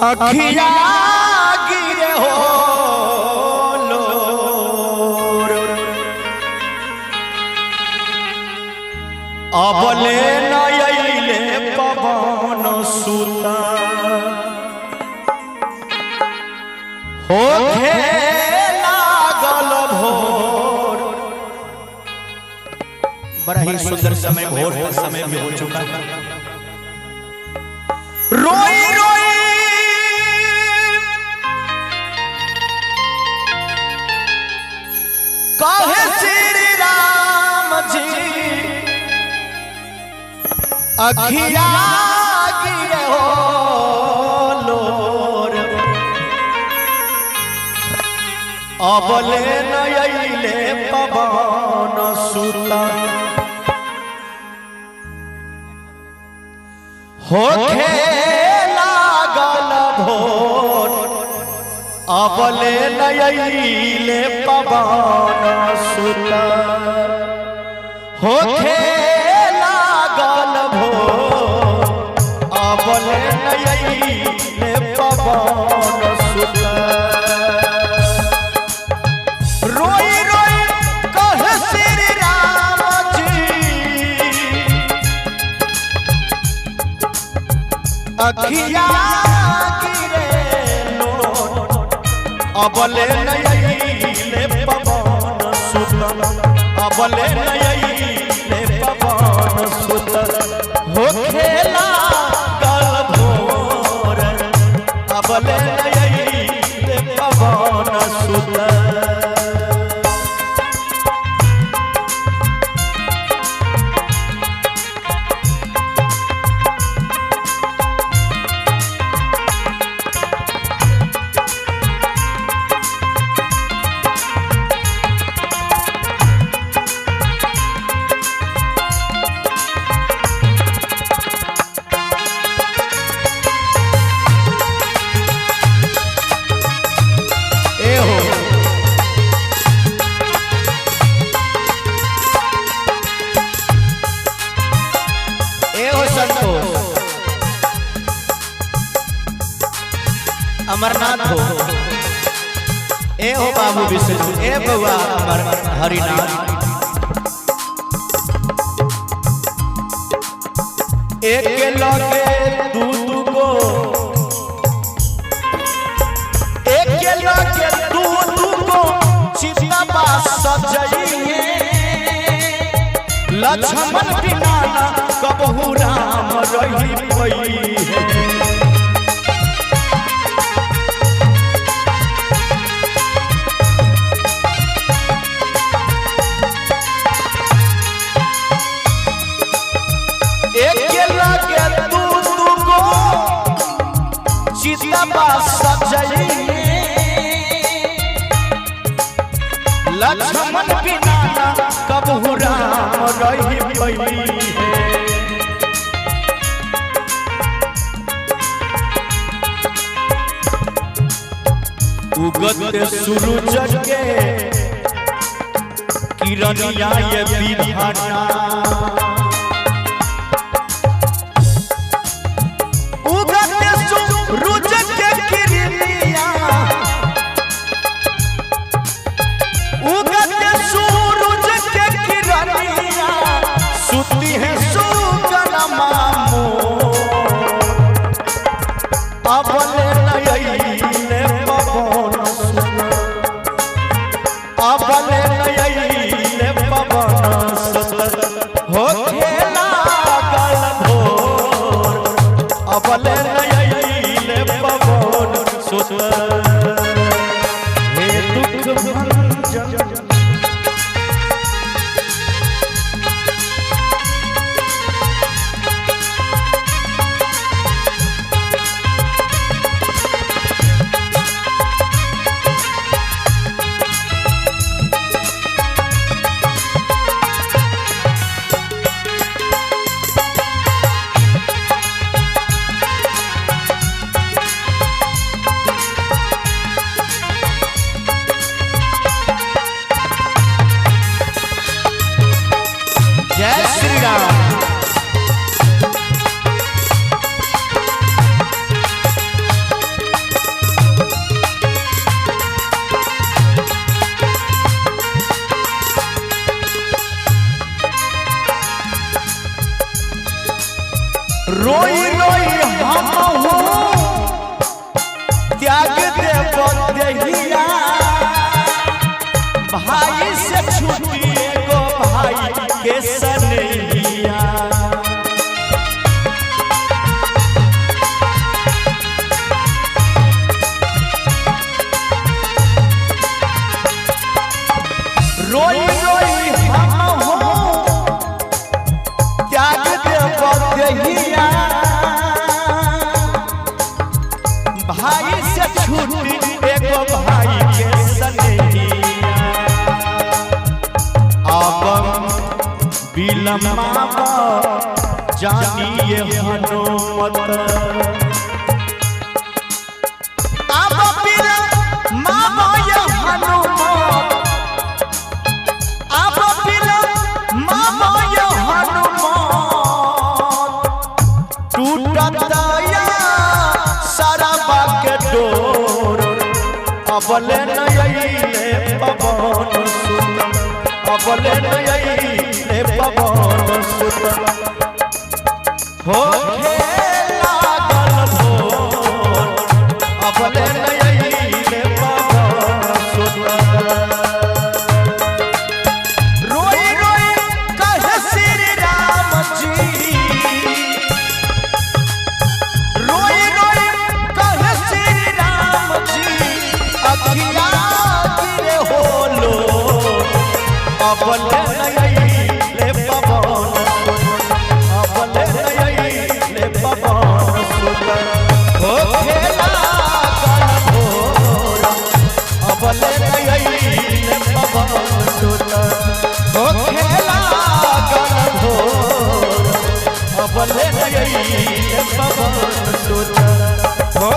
अखिया गिरे हो अबले नयले पवन सुता होखे लागल भोर। बड़ा ही सुंदर समय भोर का समय भी हो चुका है। रोई रोई कहे श्री राम जी अखिया गिरे हो लोर अबले नयले पवन सुता होखे लागल भोर अबले नयले पवन सुता होखे लागल भोर अबले नयले पवन सुता। रोई रोई कहे श्री राम जी अखिया गिरे लोर अबले नयले पवन सुता अबले नयले पवन सुता होखे लागल भोर अबले नयले पवन सुता। अमरनाथ हो ए हो बाबू विष्णु ए बउआ अमर हरिनाथ एक लगे दू गो एक लगे दू गो चिता बास सजइए लक्ष्मण बिना कबहू राम रही पई लक्ष्मण बिना कबहू राम रही पई उगत सूरज के किरणिया ये विधाना सुती है सुगना मामो अबले नयले पवन सुता अबले नयले पवन सुता होखे लागल भोर अबले नयले पवन सुता। हे दुख भंजन रोई रोई हम हो त्याग देव देहिया भाई से छूटी एगो भाई के सनहिया रोई रोई हम हो त्याग देव देहिया भाई से छूटी एगो भाई के सनहिया अब बिलमावा जानिए हनुमत अब बिलमावा ये हनुमत अब बिलमावा ये हनुमत टूटता सरबा के डोर अबले नयले पवन सुत अबले नयले पवन सुत हो लागल भोर अबले नयले पवन सुत रोई रोई कहे श्री राम जी रोई रोई कहे श्री राम जी अखिया गिरे होलो अबले नयले पवन अबले नयले पवन सुत हो खेला गल भोर अबले नयले पवन सुत हो खेला गल भोर अबले नयले पवन सुत हो